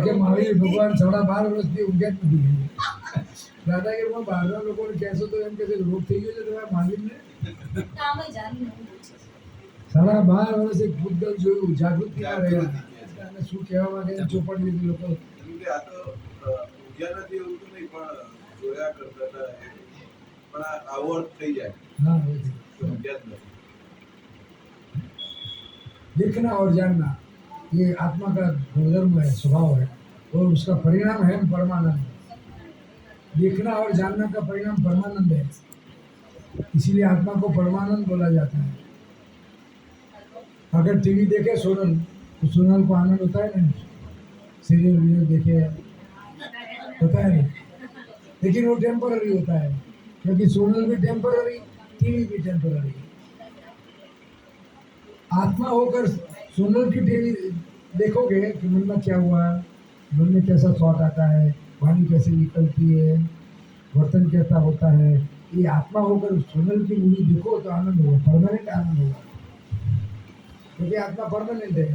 કે મહાવીર ભગવાન 12.5 વર્ષથી ઊંઘ્યા જ નથી. દાદા કે બહારના લોકોને કહેશો તો એમ કે રોગ થઈ ગયો છે તમારા મહાવીરને. 12.5 વર્ષે ખુદ જોયું, જાગૃતિમાં રહ્યા અને શું કહેવા માંગે ચોપડ લીધી લોકો. આ તો ઊંઘ્યા નથી એવું તો નહીં, પણ જોયા કરતા હતા, પણ આવો અર્થ થઈ જાય. हाँ, ઊંઘ્યા જ નથી. देखना और जानना ये आत्मा का गुणधर्म है, स्वभाव है, और उसका परिणाम है परमानंद. देखना और जानना का परिणाम परमानंद है, इसीलिए आत्मा को परमानंद बोला जाता है. अगर टीवी देखे सोनल तो सोनल को आनंद होता है ना, सीरियल वीडियो देखे होता है नहीं, लेकिन वो टेम्पररी होता है, क्योंकि सोनल भी टेम्पररी, टीवी भी टेम्पररी. आत्मा होकर सोनल की टीवी देखोगे कि मन में क्या हुआ, मन में कैसा थॉट आता है, वाणी कैसे निकलती है, वर्तन कैसा होता है. ये आत्मा होकर सोनल की मूवी देखो तो आनंद होगा, परमानेंट आनंद होगा, क्योंकि आत्मा परमानेंट है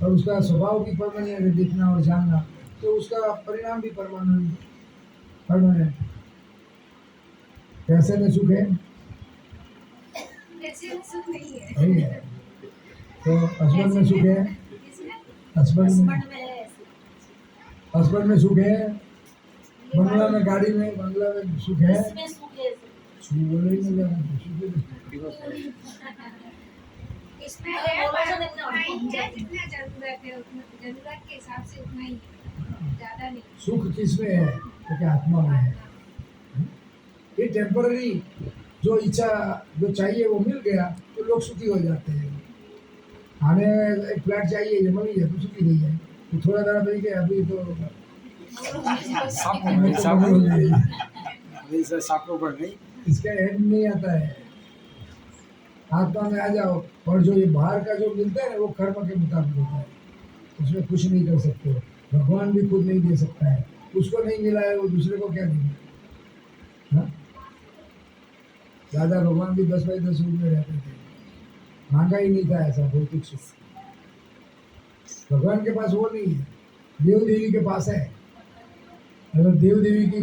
और उसका स्वभाव भी परमानेंट है. देखना और जानना तो उसका परिणाम भी परमानेंट. पैसे में सुख है नहीं है, तो हस्बैंड में सुख है, हस्बैंड में सुख है, बंगला में गाड़ी में बंगला में सुख है. बोले ही नहीं जाना, इसमें है जितना जरूरत है उतना जरूरत के हिसाब से उतना ही, ज्यादा नहीं. सुख किसमें है? क्योंकि आत्मा में है. ये टेम्पररी जो इच्छा जो चाहिए वो मिल गया तो लोग सुखी हो जाते हैं. हमें एक फ्लैट चाहिए, ये मिल गया तो सुखी नहीं है, तो थोड़ा देर बैठ के अभी तो इसका एंड नहीं आता है. आत्मा में आ जाओ, और जो ये बाहर का जो मिलता है ना वो कर्म के मुताबिक होता है, उसमें कुछ नहीं कर सकते हो. भगवान भी खुद नहीं दे सकता है, उसको नहीं मिला है वो दूसरे को क्या देंगे. दादा भगवान भी 10 बाई 10 रूम में रहते थे, मांगा ही नहीं था ऐसा भौतिक सुख. भगवान के पास वो नहीं है, देव देवी के पास है. अगर देव देवी की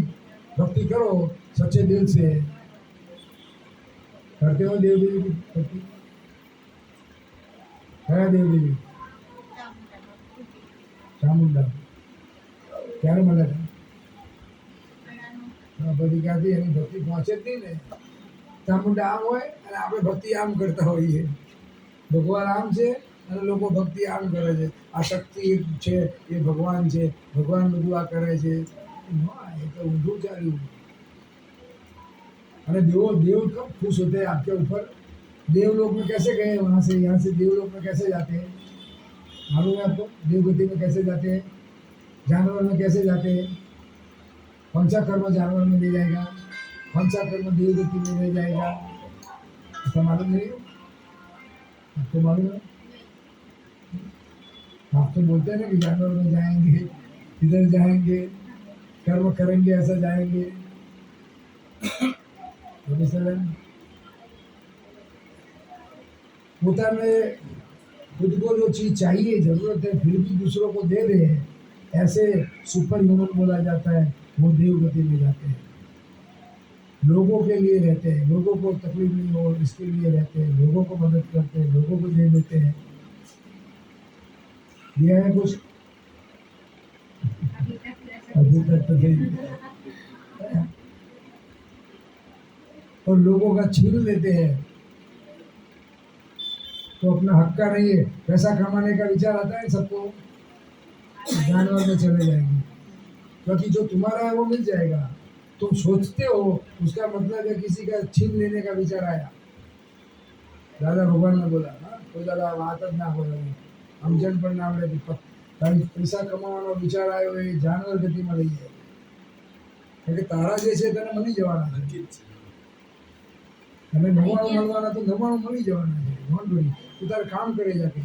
भक्ति करो सच्चे दिल से, करते हो देव देवी की भक्ति है. देव देवी चामुंडा क्यारे મળે છે બધી ક્યાંથી એની ભક્તિ પહોંચે જ નહીં ને. ચામુંડા આમ હોય અને આપણે ભક્તિ આમ કરતા હોઈએ. ભગવાન આમ છે અને લોકો ભક્તિ આમ કરે છે. આ શક્તિ છે એ ભગવાન છે, ભગવાન બધું આ કરે છે. એ તો ઊંધું ચાલ્યું. अरे देव कब खुश होते हैं आपके ऊपर? देवलोक में कैसे गए वहाँ से, यहाँ से देवलोक में कैसे जाते हैं मालूम है आपको? देवगति में कैसे जाते हैं, जानवर में कैसे जाते हैं, कौन सा कर्म जानवर में ले जाएगा, कौन सा कर्म देवगति में ले जाएगा, ऐसा मालूम नहीं है आपको? मालूम है? आप तो बोलते हैं ना कि जानवर में जाएंगे, इधर जाएंगे, कर्म करेंगे, ऐसा जाएंगे. होता में खुद को जो चीज चाहिए, जरूरत है, फिर भी दूसरों को दे रहे हैं, ऐसे सुपर ह्यूमन बोला जाता है. वो देवगति में जाते हैं, लोगों के लिए रहते हैं, लोगों को तकलीफ नहीं हो इसके लिए रहते हैं, लोगों को मदद करते हैं, लोगों को दे देते हैं. दिया है कुछ अभी तक तो नहीं. और लोगों का छीन लेते हैं तो अपना हक का नहीं है. पैसा कमाने का विचार आता है सबको, जानवर में चले जाएंगे, क्योंकि जो तुम्हारा है वो मिल जाएगा. तुम सोचते हो उसका मतलब है किसी का छीन लेने का विचार आया. दादा भगवान ने बोला कोई दादा बात જ ના હોય, સમજણ પણ ના મળે કે પૈસા કમાવાનો વિચાર આવ્યો એ જાનવર ગતિમાં લઈ જાય. એટલે તારા જે છે તને મળી જવાના છે, તમે 99 મળવાના તો 99 મળી જવાના છે. નોંધ લો, તું તારે काम करे जाके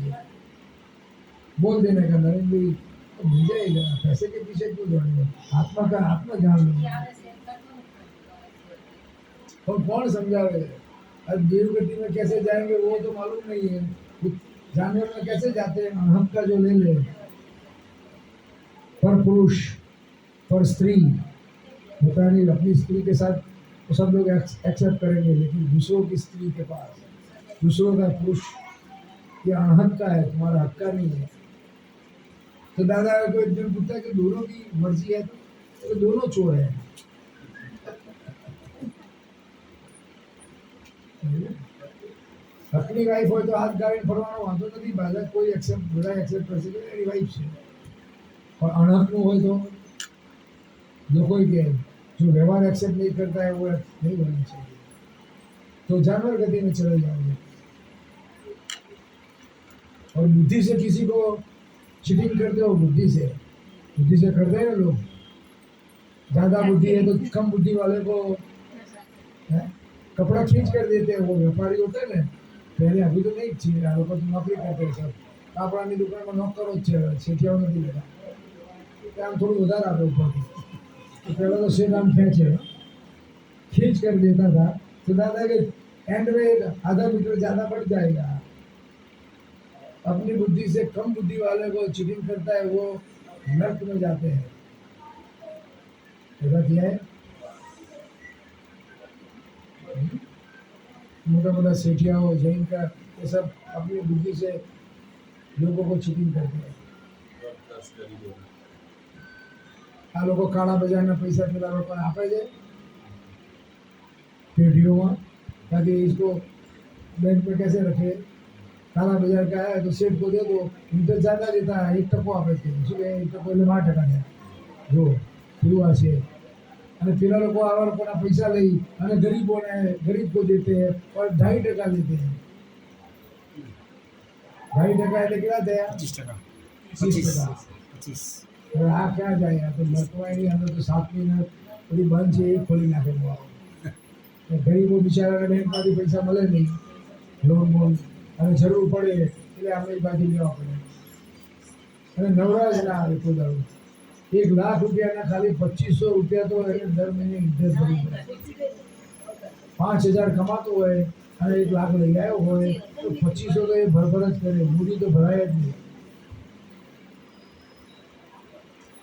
बोल देने का नरेंद्र भाई तो मिल जाएगा. पैसे के पीछे क्यों दौड़ेगा, आत्मा का आत्मा जान लो. और कौन समझावे? अब देवगति में कैसे जाएंगे वो तो मालूम नहीं है, जानवर में कैसे जाते हैं. अनहद का जो ले ले पर पुरुष, पर स्त्री, बतानी अपनी स्त्री के साथ तो सब लोग एक्सेप्ट करेंगे, लेकिन दूसरों की स्त्री के पास, दूसरों का पुरुष, ये अनहक का है, तुम्हारा हक का नहीं है। तो दादा को एक दिन पूछता है कि दोनों की मर्जी है, तो दोनों चोर है। अपनी वाइफ हो तो हाथ गाड़ी फरવાનો વાંધો નથી, બાધા કોઈ એક્સેપ્ટ બધા એક્સેપ્ટ કરશે કે એની વાઈફ છે, પણ અણહકનું હોય તો લોકો કે जो व्यवहार एक्सेप्ट नहीं करता है वो नहीं होना चाहिए, तो जानवर गति में चले जाओगे। और बुद्धि से किसी को चीटिंग करते हो, बुद्धि से करते हैं ना लोग। ज्यादा बुद्धि है तो कम बुद्धि वाले को कपड़ा खींच कर देते हैं, वो व्यापारी होते हैं ना, पहले अभी तो नहीं चाहिए, आ लोग तो नौकरी करते हैं, सब કાપડાની દુકાનમાં નોકરો જ છે, શેઠિયાઓ નથી લેતા, આમ થોડું વધારે આપે ઉપરથી, तो पहले तो शेर आम खींच कर देता था, तो दादा के एंड में आधा मीटर ज्यादा बढ़ जाएगा। अपनी बुद्धि से कम बुद्धि वाले को चीटिंग करता है, वो नर्क में जाते हैं। ऐसा किया है मोटा मोटा सेठिया हो, जैन का, ये सब अपनी बुद्धि से लोगों को चीटिंग करते हैं। आ लोग काला बाजार ना पैसा पेला लोग आपे છે पेटियों में, ताकि इसको बैंक में कैसे रखे। काला बाजार का है तो सेठ को दे दो, इंटरेस्ट ज़्यादा देता है, 1% આપે છે, શું કહે 1% એટલે 8% દે, જો કેવું આ છે। અને પેલા લોકો આવા લોકોના પૈસા લઈ અને ગરીબ को देते हैं और 2.5% देते हैं। 2.5% એટલે કેટલા થયા? 25%। હવે આ ક્યાં જાય? આ તો મરકવાઈની અંદર તો 7 મહિના બધી બંધ છે, એ ખોલી નાખેલું આવું। ગરીબો બિચારાને બેંકમાંથી પૈસા મળે નહીં, લોન અને જરૂર પડે એટલે આપણે બાજુ લેવા પડે, અને નવરાજ ના આવે કોઈ દાડો। 1 લાખ રૂપિયાના ખાલી 2500 રૂપિયા તો એને દર મહિને ઇન્ટરેસ્ટ ભરવું પડે। 5000 કમાતો હોય અને 1 લાખ લઈ આવ્યો હોય તો 2500 તો એ ભરભર જ કરે, મૂડી તો ભરાય જ નહીં।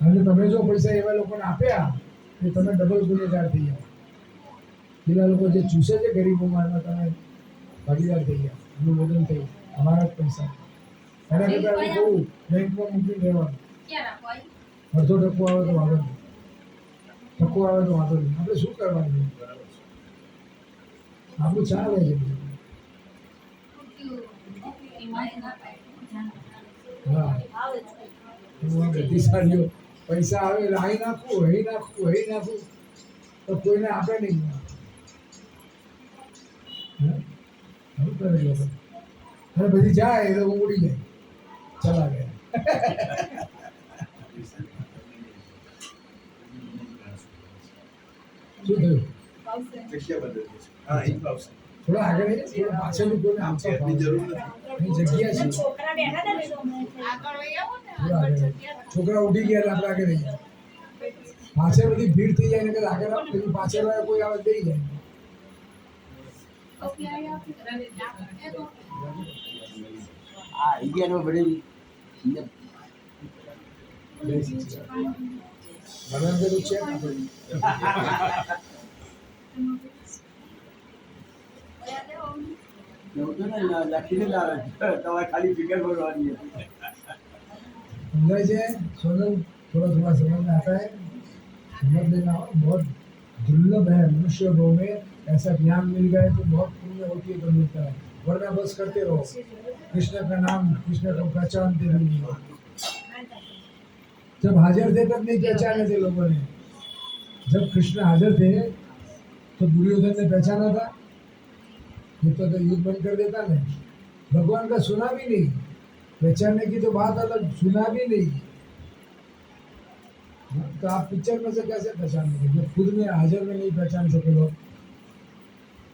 અને તમે જો પૈસા એવા લોકોને આપ્યા તો તમે ડબલ ગુનેગાર થઈ જાઓ। પેલા લોકો જે ચૂસે છે ગરીબોમાં, એમાં તમે ભાગીદાર થઈ ગયા, એનું વજન થઈ અમારા જ પૈસા। એના કરતાં બહુ બેંકમાં મૂકી રહેવાનું, અડધો ટકો આવે તો વાંધો નહીં, ટકો આવે તો વાંધો નહીં, આપણે શું કરવાનું? આપણું ચાલે છે। હા, બધી સારીઓ પૈસા આવે એટલે અહીં નાખવું તો કોઈને આપે નહીં। અને બધી જાય એટલે હું ઉડી જાય, ચલા ગયા। શું થયું? થોડા આગળ આવીએ, થોડા પાછળનું કોઈને આપવા જરૂર નથી, અહીં જગ્યા છે, છોકરા બેઠા હતા ને તો આગળ વહી આવો ને, થોડા આગળ આગળ। જગ્યા છોકરા ઉઠી ગયા એટલે આપણે આગળ રહી જાય, પાછળ બધી ભીડ થઈ જાય ને કે આગળ આવો, પછી પાછળ વાળા કોઈ આવે દઈ જાય। આ ઇન્ડિયાનો બધી બનાવેલું છે ને આપણે। લખીને લાવે તમારે ખાલી ફિગર ભરવાની હતી। समझाए है सोनल, थोड़ा थोड़ा समझ में आता है, समझ लेना बहुत दुर्लभ है। मनुष्य भाव में ऐसा ज्ञान मिल गया तो बहुत पुण्य होती है तो मिलता है, वरना बस करते रहो कृष्ण का नाम, कृष्ण को पहचानते भी नहीं हो। जब हाजिर थे तब नहीं पहचाने थे लोगों ने, जब कृष्ण हाजिर थे तो दुर्योधन ने पहचाना था? ये तो युद्ध बंद कर देता ना, भगवान का सुना भी नहीं, पहचानने की तो बात अलग, सुना भी नहीं। तो आप पिक्चर में से कैसे पहचानेंगे जब खुद में हाजिर में नहीं पहचान सके लोग?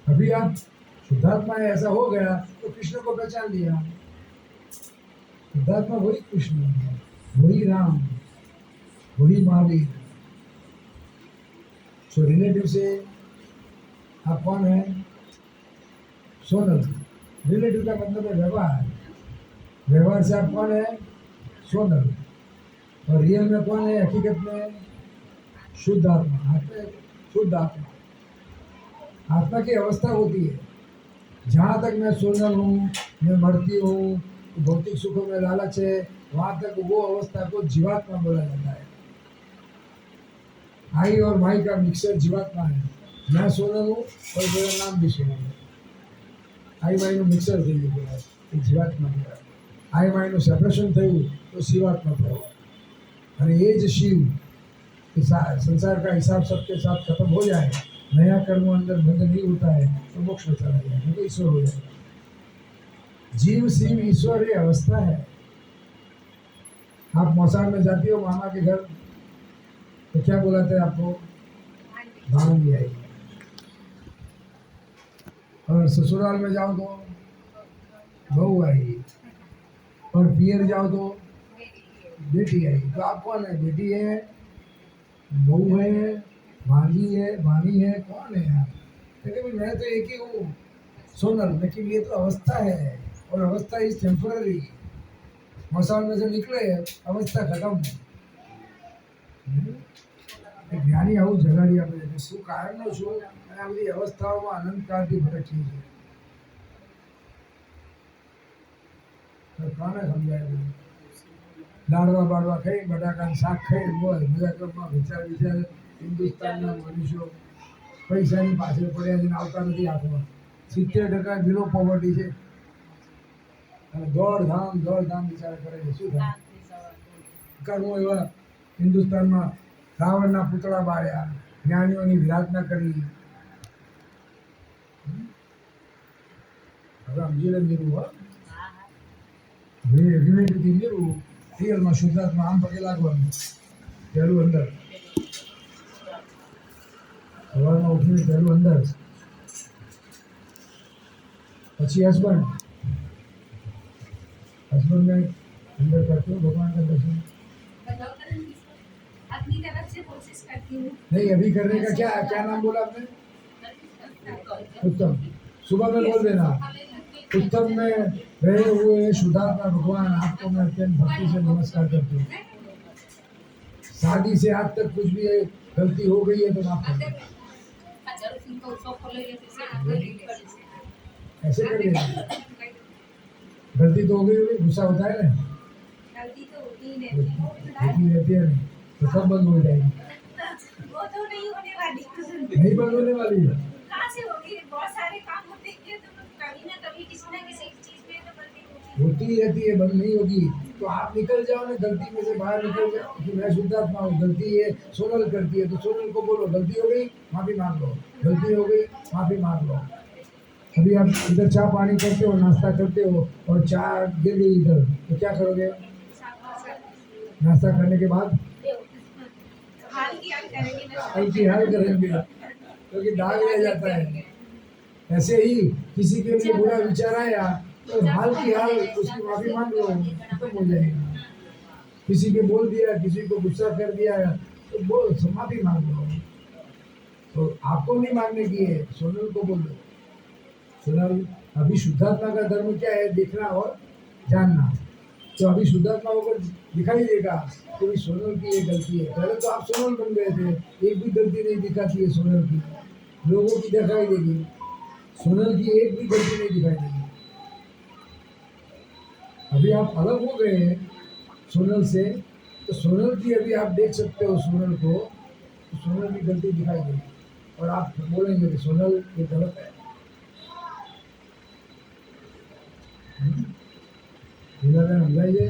अभी आप शुद्धात्मा ऐसा हो गया तो कृष्ण को पहचान लिया। शुद्धात्मा वही कृष्ण है, वही राम, वही महावीर। सो रिलेटिव से आप कौन है? सोनल। रिलेटिव का मतलब है व्यवहार, व्यवहार से आप कौन है? सोनल। और रियल में कौन है हकीकत में? शुद्ध आत्मा। आत्मा शुद्ध आत्मा। आत्मा की अवस्था होती है जहाँ तक मैं सोनल हूँ, मैं मरती हूँ, भौतिक सुखों में लालच है, वहाँ तक वो अवस्था को जीवात्मा बोला जाता है। आई और माई का मिक्सर जीवात्मा है। मैं सोनल हूँ और मेरा नाम भी सोनल है। आई माई નું મિક્સર થઈ ગયું કહેવાય, એ જીવાત્મા કહેવાય। आई माई નું સેપરેશન થયું તો શિવાત્મા થયો। અને એ જ शिव संसार का हिसाब सबके साथ खत्म हो जाए, नया कर्म अंदर बंद नहीं होता है तो मोक्ष में चला जाए, तो ईश्वर हो जाएगा। जीव शिव ईश्वर ये अवस्था है। आप मौसाल में जाती हो मामा के घर तो क्या बुलाते हैं आपको? भांगी आई। और ससुराल में जाओ तो बहू आई, और पियर जाओ तो बेटी आई। तो आप कौन है? बेटी है, बहू है, भांजी है, भानी है, कौन है आप? लेकिन मैं तो एक ही हूँ, सोनल। लेकिन ये तो अवस्था है, और अवस्था इज टेम्पररी। मौसम में से निकले अवस्था खत्म। જ્ઞાની આવું જગાડી આપે છે, શું કાયમનો છું અને આ બધી અવસ્થાઓમાં અનંતકાળથી ભટકી છે। તો કોને સમજાય બધું? લાડવા બાડવા ખાઈ, બટાકાનું શાક ખાઈ, બોલ બધા ક્રમમાં વિચાર હિન્દુસ્તાનના મનુષ્યો પૈસાની પાછળ પડ્યા છે ને આવતા નથી હાથમાં। 70% બિલો પોવર્ટી છે અને દોડધામ વિચાર કરે છે। શું થાય? કરવું એવા હિન્દુસ્તાનમાં રાવણના પૂતળા બાળ્યા, જ્ઞાનીઓની વિરાધના કરી। હવે સમજીને નીરું રિલેટિવથી નીરું રિયલમાં શુદ્ધાત્મા આમ પગે લાગવાનું। પહેલું અંદર, સવારમાં ઉઠીને પહેલું અંદર, પછી હસબન્ડ में अंदर करते हो भगवान का दर्शन। अपनी तरफ से कोशिश करती हूँ। नहीं, अभी करने का क्या क्या नाम बोला आपने? उत्तम। सुबह में बोल देना, उत्तम में रहे हुए शुद्धात्मा भगवान आपको मैं अत्यंत भक्ति से नमस्कार करती हूँ। शादी से आज तक कुछ भी गलती हो गई है तो माफ कर दो। ऐसे कर देना। गलती तो हो गई होगी, गुस्सा होता है ना? गलती तो होती ही रहती है नहीं तो सब बंद हो जाएगी। वो तो नहीं होने वाली। नहीं बंद होने वाली है। कहाँ से होगी? बहुत सारे काम होते हैं तो कभी ना कभी किसी ना किसी चीज में तो गलती होती होती ही रहती है, बंद नहीं होगी। तो आप निकल जाओ ना, गलती में से बाहर निकल जाओ कि मैं शुद्धात्मा हूँ। गलती है सोनल करती है तो सोनल को बोलो गलती हो गई, माफी मांग लो। गलती हो गई, माफी मांग लो। अभी आप इधर चाय पानी करते हो, नाश्ता करते हो और चाय गिर गई इधर, तो क्या करोगे? नाश्ता करने के बाद हल्की हाल करेंगे क्योंकि दाग रह जाता है। ऐसे ही किसी के लिए बुरा विचार आया तो हाल की हाल उसकी माफी मांग लो, खत्म हो जाएगा। किसी के बोल दिया, किसी को गुस्सा कर दिया तो बोल माफी मांग लो। तो आपको नहीं मांगने की है, सोनल को बोल दो। सोनल, अभी शुद्धात्मा का धर्म क्या है? देखना और जानना। तो अभी शुद्धात्मा होकर दिखाई देगा कि सोनल की ये गलती है। पहले तो आप सोनल बन गए थे, एक भी गलती नहीं दिखाती है सोनल की, लोगों की दिखाई देगी। सोनल की एक भी गलती नहीं दिखाई देगी। अभी आप अलग हो गए हैं सोनल से, तो सोनल की अभी आप देख सकते हो सोनल को, तो सोनल की गलती दिखाई देगी और आप बोलेंगे कि सोनल ये गलत है। સમજાય છે?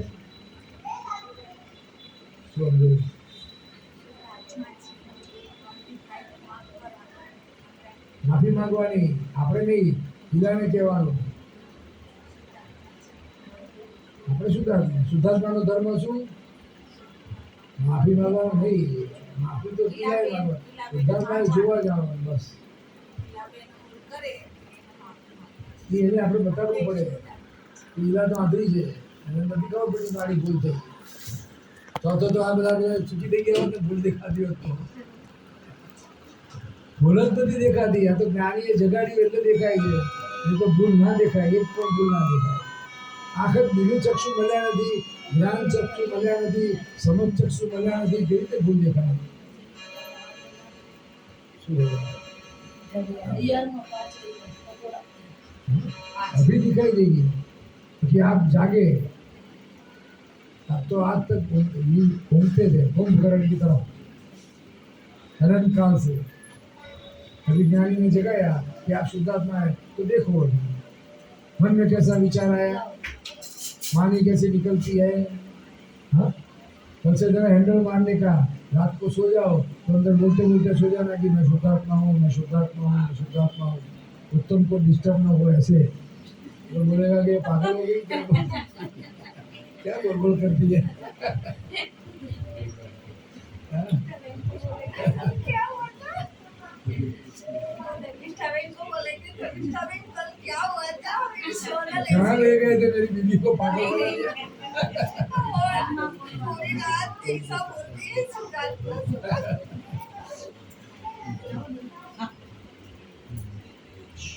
માફી માંગવાની આપણે નહીં, પીલાને કહેવાનું। આપણે શુદ્ધાત્માનો ધર્મ શું? માફી માંગવાનું નહીં, માફી તો પીલાએ માંગવાનું, શુદ્ધાત્માએ જોવા જવાનું બસ। એને આપણે બતાવવું પડે પીલા તો આંધળી છે અને નથી ખબર પડી મારી ભૂલ થઈ। ચોથો તો આ બધા ચૂકી થઈ ગયા હોત ને ભૂલ દેખાતી હોત તો ભૂલ જ નથી દેખાતી। આ તો જ્ઞાનીએ જગાડ્યું એટલે દેખાય છે, નહીં તો ભૂલ ના દેખાય, એક પણ ભૂલ ના દેખાય। આંખ જ બીજું ચક્ષુ મળ્યા નથી જ્ઞાન ચક્ષુ મળ્યા નથી, સમજ ચક્ષુ મળ્યા નથી, કેવી રીતે ભૂલ દેખાય? શું બોલો? अभी दिखाई देगी कि आप जागे। आप तो आज तक घूमते थे कुंभकर्ण की तरफ अनंत काल से। अभी ज्ञानी ने जगाया कि आप शुद्धात्मा है, तो देखो अभी मन में कैसा विचार आया, वाणी कैसे निकलती है। हाँ, सबसे जरा हैंडल मारने का, रात को सो जाओ तो अंदर बोलते बोलते सो जाना कि मैं शुद्धात्मा हूँ, मैं शुद्धात्मा हूँ, मैं शुद्धात्मा हूँ। उत्तम को डिस्टर्ब ना हो ऐसे। तो बोलेगा कि पागल हो गई क्या बोल बोल करती है। हाँ? क्या हुआ था? धर्मिष्ठा बहन को बोलेंगे, धर्मिष्ठा बहन कल क्या हुआ था? मेरी सोनल कहाँ ले गए थे मेरी बीवी को पागल बना दिया। और पूरी रात ऐसा बोलती है, शुद्धात्मा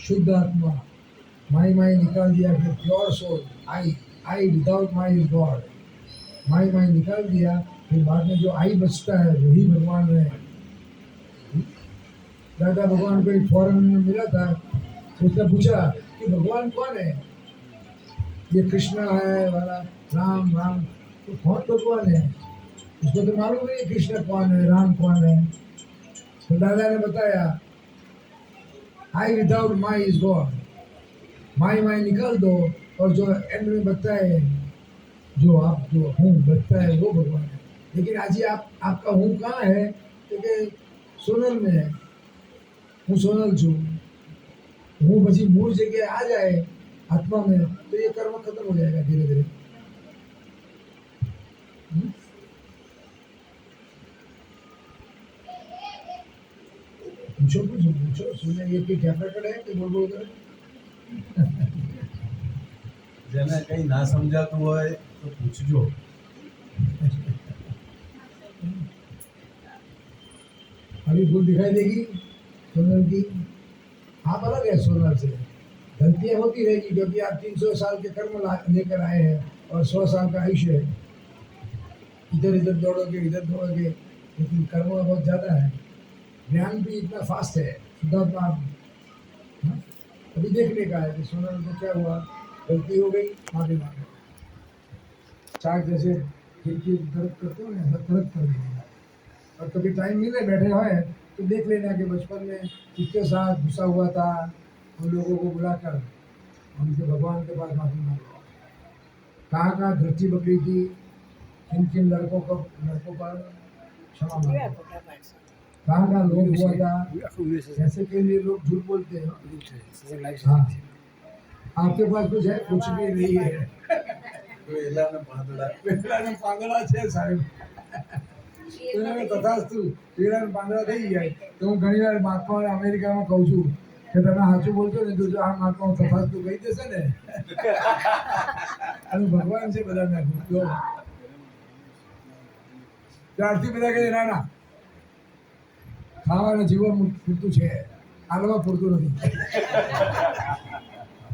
शुद्ध आत्मा, माई माई निकाल दिया, फिर pure soul, I without my is God. My my निकाल दिया, फिर बाद में जो आई बचता है वही भगवान है। दादा भगवान को एक फॉरन में मिला था, तो उसने पूछा कि भगवान कौन है? ये कृष्ण है वाला, राम राम, तो कौन भगवान है? उसको तो मालूम नहीं कृष्ण कौन है, राम कौन है। तो दादा ने बताया आई without my is God. My my निकाल दो और जो एंड में बताए, जो आप जो हूँ बचता है वो भगवान है। लेकिन आज ही आपका हूँ कहाँ है? क्योंकि सोनल में है। हूँ सोनल छू, हूँ પછી મૂળ જગ્યાએ आ जाए आत्मा में, तो ये कर्म खत्म हो जाएगा धीरे धीरे। पूछो पूछो पूछो, सुने ये कि क्या प्रकट है कि बोल बोल करे। જેને કઈ ના સમજાતું હોય તો પૂછજો. अभी भूल दिखाई देगी सोनल की। आप अलग है सोनल से, गलतियां होती रहेगी क्योंकि आप 300 साल के कर्म लेकर आए हैं और 100 साल का आयुष्य है। इधर इधर दौड़ोगे, इधर दौड़ोगे, लेकिन कर्म बहुत ज्यादा है। ज्ञान भी इतना फास्ट है। शुद्धात्मा हाँ? अभी देखने का है कि सोनल को क्या हुआ, गलती हो गई, माफी मांगे। चाक जैसे खिड़की दर्द करते हो ना, ऐसा दर्द कर देगा। और कभी टाइम मिले बैठे हुए तो देख लेना कि बचपन में किसके साथ घुसा हुआ था, उन लोगों को बुलाकर उनके भगवान के पास माफी मांगो। कहाँ कहाँ दृष्टि पकड़ी थी, किन किन लड़कों पर क्षमा मांगो। कहाँ कहाँ लोग हुआ था, ऐसे के लिए लोग झूठ बोलते हैं। हाँ, आपके पास कुछ है? कुछ भी नहीं है। વેલાને પાંદડા. પેલાને પાંદડા છે સાહેબ। તથાસ્તુ, પેલાને પાંદડા થઈ જાય તો હું ઘણી વાર મહાત્મા અમેરિકામાં કહું છું કે તમે સાચું બોલશો ને તો જો આ મહાત્મા તથાસ્તુ કહી દેશે ને અને ભગવાન છે બધા નાખું જો ત્યારથી બધા કહે ના ના ખાવાને જીવવા પૂરતું છે, હાલવા પૂરતું નથી।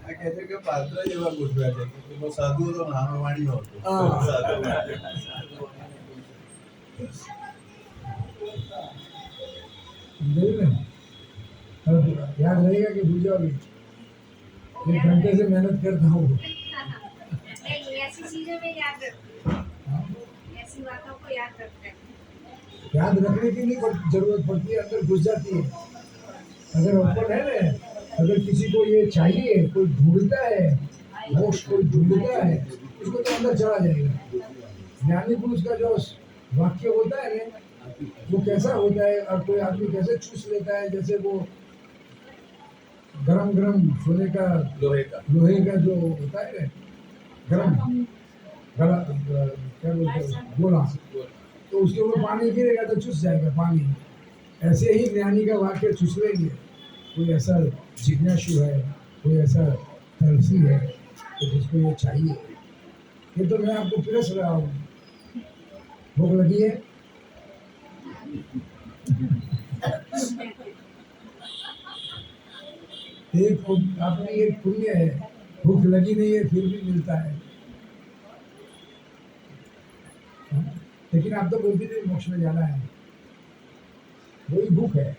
આ કહે છે કે પાત્ર જેવા ગોઠવ્યા છે કે પેલો સાધુ હતો ને આનો વાણીઓ હતો. હા. સાધુ. समझे ना? अब याद रहेगा कि भूल जाओगे। एक घंटे से मेहनत करता हूँ। नहीं, ऐसी चीजों में याद रखते हैं, ऐसी बातों को याद रखते हैं। याद रखने की नहीं जरूरत पड़ती है, अंदर घुस जाती है। अगर ओपन है ना, अगर किसी को ये चाहिए, कोई ढूंढता है, मोक्ष कोई ढूंढता है, उसको तो अंदर चला जाएगा। ज्ञानी पुरुष का जो वाक्य होता है ना, वो कैसा होता है और कोई आदमी कैसे चूस लेता है, जैसे वो गरम गरम सोने का लोहे का जो होता है ना, गरम गला क्या बोलते हैं गोला, तो उसके ऊपर पानी गिरेगा तो चूस जाएगा पानी। ऐसे ही ज्ञानी का वाक्य चूस लेंगे। कोई ऐसा जिज्ञासु है, कोई ऐसा तरसी है तो जिसको ये चाहिए। ये तो मैं आपको पिरस रहा हूँ, भूख लगी है? अपनी एक पुण्य है, भूख लगी नहीं है फिर भी मिलता है। लेकिन आप तो बोलती थी मोक्ष में जाना है, वही भूख है,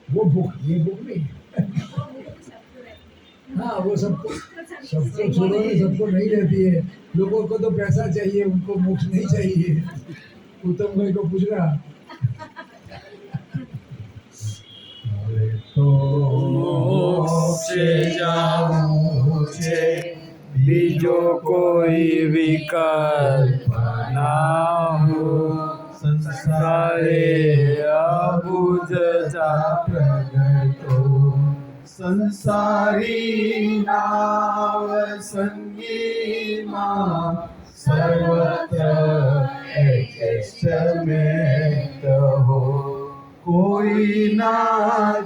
वो भूख, ये भूख नहीं है। वो मुझे सबको रहती है। हाँ वो सबको तो सभी सबको छोड़ो ना, सबको नहीं रहती है। लोगों को तो पैसा चाहिए, उनको मोक्ष नहीं चाहिए। उत्तम भाई को पूछ रहा तो मोक्ष जाऊं छे, बीजो कोई विकल्प ना हो। संसारे अबुझता प्रगटो, संसारी नाव संगी मां, सर्वत्र एक्समेत हो। कोई ना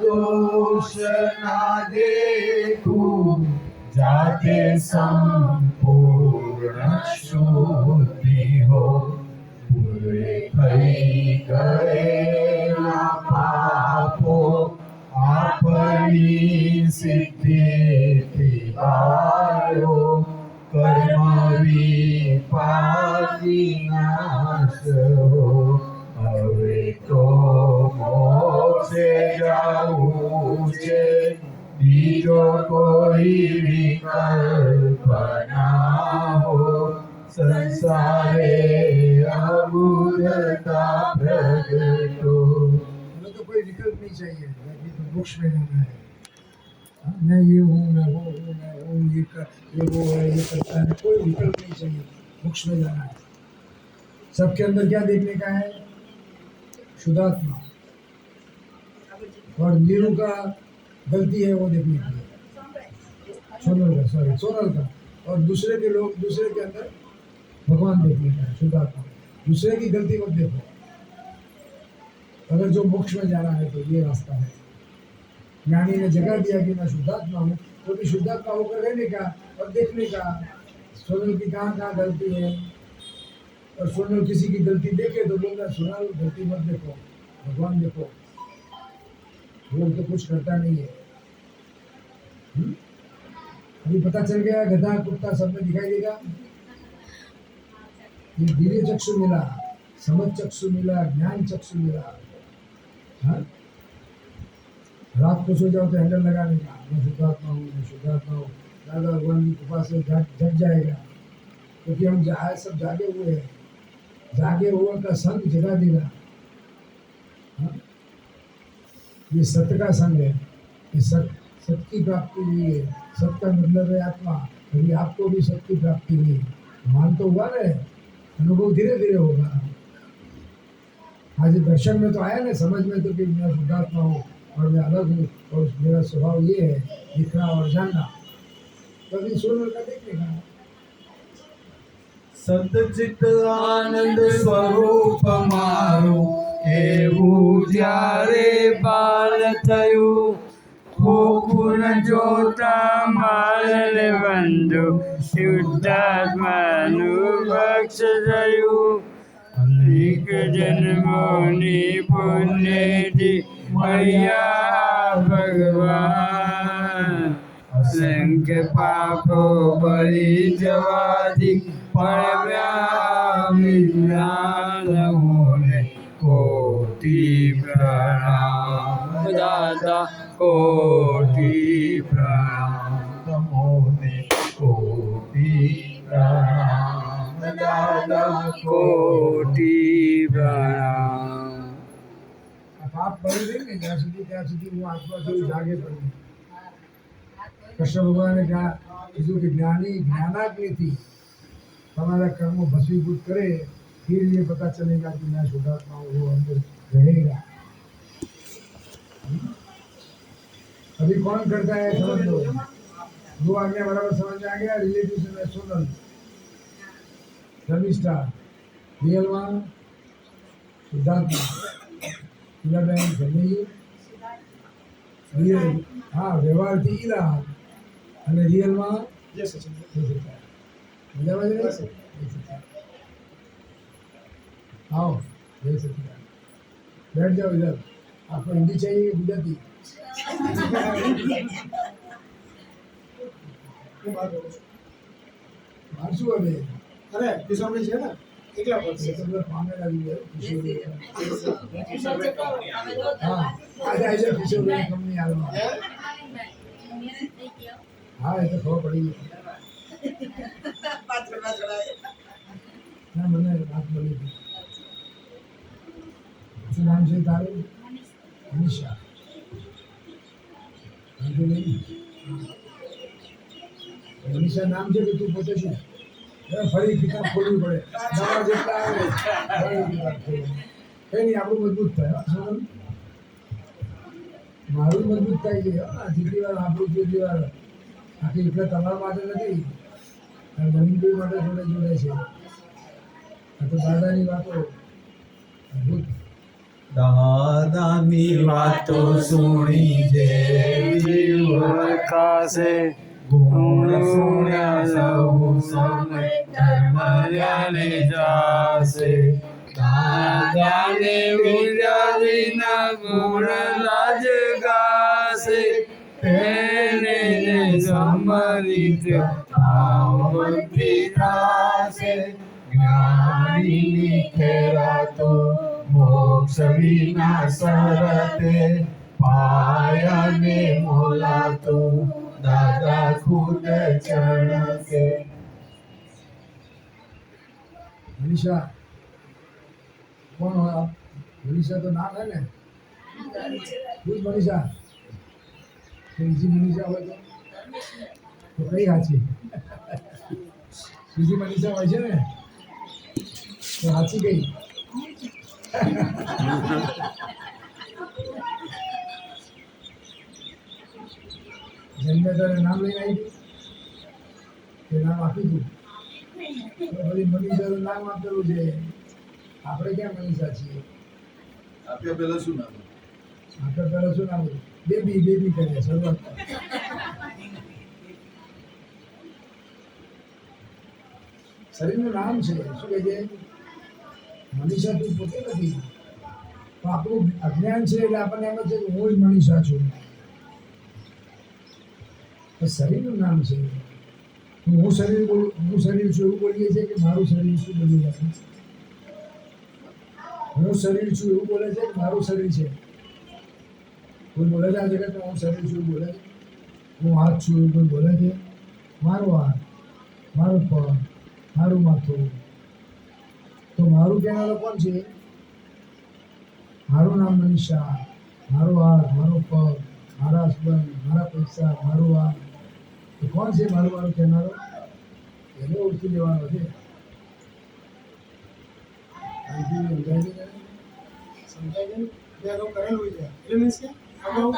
दोष ना देखूं, जाते संपूर्ण शुद्धि हो। पूरे भई गए ना पापो, आपनी सिद्धि थी आयो। कर्म विपाक विनाश हो, હવે તો મોક્ષે જાવું છે, બીજો કોઈ વિકલ્પ ના હો। સંસારે અબુધતા પ્રગટો। हमें तो कोई विकल्प नहीं चाहिए, बाकी तो मोक्ष में जाना है। हाँ, मैं ये हूँ, मैं वो हूँ, मैं हूँ, ये वो है, ये करता है, कोई विकल्प नहीं चाहिए, मोक्ष में जाना है। सबके अंदर क्या देखने का है? शुद्धात्मा। और नीरू का गलती है वो देखने की है, सोनल का। और दूसरे के लोग, दूसरे के अंदर भगवान देखने का है, शुद्धात्मा। दूसरे की गलती मत देखो। अगर जो मोक्ष में जाना है तो ये रास्ता है। ज्ञानी ने जगह दिया कि मैं शुद्धात्मा हूँ, तो भी शुद्धात्मा होकर रहने का और देखने का सोनल की कहाँ कहाँ गलती है। और सोनल किसी की गलती देखे तो बोलना, सोनल गलती मत देखो, भगवान देखो, वो तो कुछ करता नहीं है। अभी पता चल गया, गधा कुत्ता सब में दिखाई देगा। ये दिव्य चक्षु मिला, समझ चक्षु मिला, ज्ञान चक्षु मिला। हाँ? रात को सो जाओ तो हैंडल लगाने का, मैं शुद्धात्मा हूँ, मैं शुद्धात्मा हूँ। दादा भगवान की कृपा से जग जाएगा, क्योंकि हम सब जागे हुए हैं। जागे हुए का संग जगा देगा। हाँ? ये सत्य का संग है, ये सत्य की प्राप्ति हुई है। सत्य का मतलब है आत्मा। अभी आपको भी सत्य की प्राप्ति हुई, मान तो हुआ ना, अनुभव धीरे धीरे होगा। आज दर्शन में तो आया ना, समझ में तो कि मैं शुद्धात्मा हूँ और मैं अलग हूँ और मेरा स्वभाव ये है, दिखना और जानना। कभी सोनल का देखने का સતચિત આનંદ સ્વરૂપ મારું, એવું જ્યારે બાલ થયું। ખોખુન જોતા માલને બંધુ, શુદ્ધાત્માનું ભક્ષ થયું। અનેક જન્મોની પુણ્યથી મળ્યા ભગવાન। અસંખ્ય પાપો બળી જવાથી परव्यामिज्ञानमोने कोटि प्रणाम दादा, कोटि प्रणाम नमोने, कोटि प्रणाम दादा, कोटि प्रणाम। आप पढ़ी देंगे जहाँ સુધી वो आत्मा से जागे पड़ेगी। कृष्ण भगवान ने कहा जो कि ज्ञानी ज्ञानाग्नि हमारा कर्म भस्मीभूत करे, फिर ये पता चलेगा कि मैं शुद्धात्मा हूँ, वो अंदर रहेगा। अभी कौन करता है समझ लो। दो आज्ञा बराबर समझ में आ गया। रिलेटिव से मैं सोनल, धर्मिष्ठा, रियल वन शुद्धात्मा, इलाबेन धर्मी, रियल हाँ व्यवहारથી ઈલા અને રિયલમાં જય સચિદાનંદ। મજા આવે છે? आओ जय सचिदानंद, बैठ जाओ इधर। आपको हिंदी चाहिए कि गुजराती? बार શું હવે? અરે તે સાંભળી છે ને એકલા પડશે તો બધા પામેલા બી હોય, કિશોરી. હા આજે આજે કિશોરી કંપની હાલમાં. હા એ તો ખબર પડી ગઈ. ના મને વાત મળી હતી. શું નામ છે તારું? મનીષા. વાંધો નહીં. મનીષા નામ છે કે તું પોતે શું? હવે ફરી કિતાબ ખોલવી પડે. નવા જેટલા આવે ફરી કિતાબ ખોલવી. કઈ નહીં આપણું મજબૂત થાય. હા, સમજ? મારું મજબૂત થાય છે. હા જેટલી વાર આપણું જેટલી વાર આખી એટલે તમારા માટે નથી. નવીનભાઈ માટે જોડે જોડે છે. આ તો દાદાની વાતો અદ્ભુત. દાદાની વાતો સુણી જે જીવ હરખાશે, ગુણ સુણ્યા સૌ સમય ધર્મ જ્ઞાને જાશે. દાદાને વિચારીના ગુણ રાજ ગાશે, તેને સમરિત ભાવવંતી થાશે. જ્ઞાનીની ખેરાતો મોક્ષ વિના સરતે, પાયાને મોલાતો દાદા ખુદ ચણકે. મનીષા કોણ હોય? મનીષા તો નામ હે ને? તું જ મનીષા? બીજી મનીષા હોય તો કઈ સાચી? બીજી મનીષા હોય છે ને તો સાચી કઈ? જન્મે તારે નામ લઈને આવી કે નામ આપ્યું તું? તો બધી મનીષાનું નામ આપેલું છે. આપણે ક્યાં મનીષા છીએ? આપ્યા પહેલા શું નામ? આપણે પહેલા શું નામ હતું? બેબી બેબી કરીએ શરૂઆત. શરીરનું નામ છે શું કહે છે? મનીષા તું પોતે નથી. તો આપણું અજ્ઞાન છે એટલે આપણને એમ જ છે કે હું જ મનીષા છું. તો શરીરનું નામ છે. હું શરીર બોલું, હું શરીર છું એવું બોલીએ છીએ કે મારું શરીર શું બોલી જાય? હું શરીર છું એવું બોલે છે કે મારું શરીર છે? કોઈ બોલે છે આ જગતમાં હું શરીર છું એવું બોલે છે? હું હાથ છું એવું કોઈ બોલે છે? મારો હાથ, મારું પગ, મારું માથું. તો મારું કહેનારો કોણ છે? મારું નામ મનીષા, મારો હાથ, મારો પગ, મારા હસબન્ડ, મારા પૈસા, મારું આ. તો કોણ છે મારું મારું કહેનારો? એને ઓળખી લેવાનો છે. સમજાય છે ને? બે અગાઉ કરેલું છે એટલે મીન્સ કે અગાઉ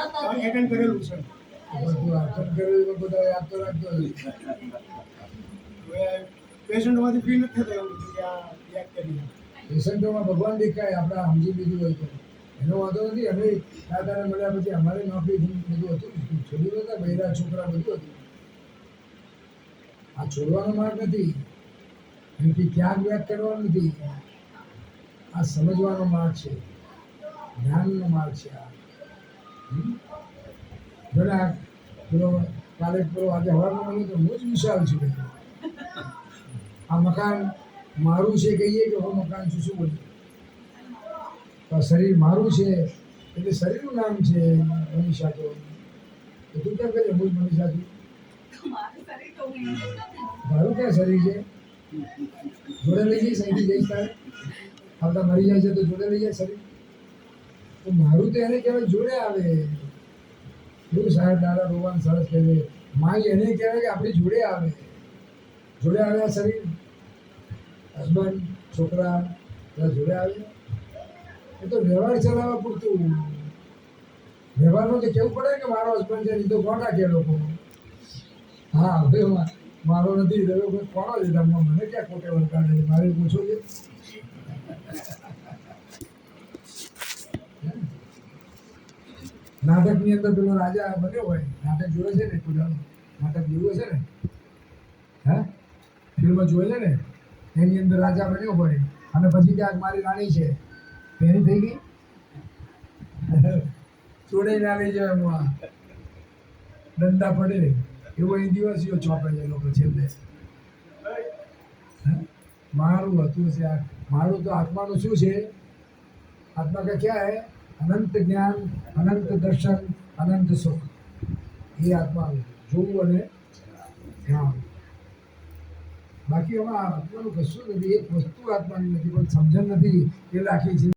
એટેન્ડ કરેલું છે. બધું આચરણ કરેલું બધા યાદ તો રાખતો નથી. હવે પેશન્ટમાંથી ફીલ નથી થતા એવું કે આ યાદ કરી. પેશન્ટોમાં ભગવાન દેખાય આપણે સમજી લીધું હોય તો એનો વાંધો નથી. અમે દાદાને મળ્યા પછી અમારે નોકરી બધું હતું, છોડી નહોતા, બૈરા છોકરા બધું હતું. આ છોડવાનો માર્ગ નથી, એથી ત્યાગ વ્યાગ કરવાનો નથી. આ સમજવાનો માર્ગ છે, જ્ઞાનનો માર્ગ છે. આ ઘણા પેલો કાલે પેલો આજે હવામાં મળ્યો તો હું જ વિશાલ છું. આ મકાન મારું છે કહીએ કે હું મકાન છું, શું બોલીએ? તો શરીર મારું છે એટલે શરીરનું નામ છે મનીષા. તો તું કેમ કહે હું જ મનીષા છું? મારું ક્યાં શરીર છે? જોડે લઈ જઈશ, અહીંથી જઈશ તારે આવતા મરી જાય છે તો જોડે લઈ જાય શરીર. તો મારું તો એને કહેવાય જોડે આવે. એવું સાહેબ દાદા ભગવાન સરસ કહેવે, માય એને કહેવાય કે આપણી જોડે આવે. જોડે આવે આ શરીર, હસબન્ડ, છોકરા બધા જોડે આવે. એ તો વ્યવહાર ચલાવવા પૂરતું. વ્યવહારમાં તો કેવું પડે કે મારો હસબન્ડ છે, નહીં તો કોણ રાખે લોકો? હા હવે મારો નથી, હવે કોણો છે તમને? મને ક્યાં ખોટે વળકાડે? મારે પૂછો છે. નાટકની અંદર પેલો રાજા બન્યો હોય, નાટક જોવે છે ને? ખુદાનું નાટક જોયું છે ને? હા, ફિલ્મ જોવે છે ને? એની અંદર રાજા બન્યો હોય અને પછી ક્યાંક મારી રાણી છે એની થઈ ગઈ જોડે ના લઈ જાય એમાં દંડા પડે એવો એ દિવસીઓ ચોપે છે લોકો છેલ્લે. મારું હતું છે આ મારું તો આત્માનું શું છે आत्मा का क्या है अनंत ज्ञान अनंत दर्शन अनंत सुख ये आत्मा જોવું અને હા બાકી આમાં આત્માનું કશું નથી એક વસ્તુ આત્માની નથી પણ સમજણ નથી એટલે આખી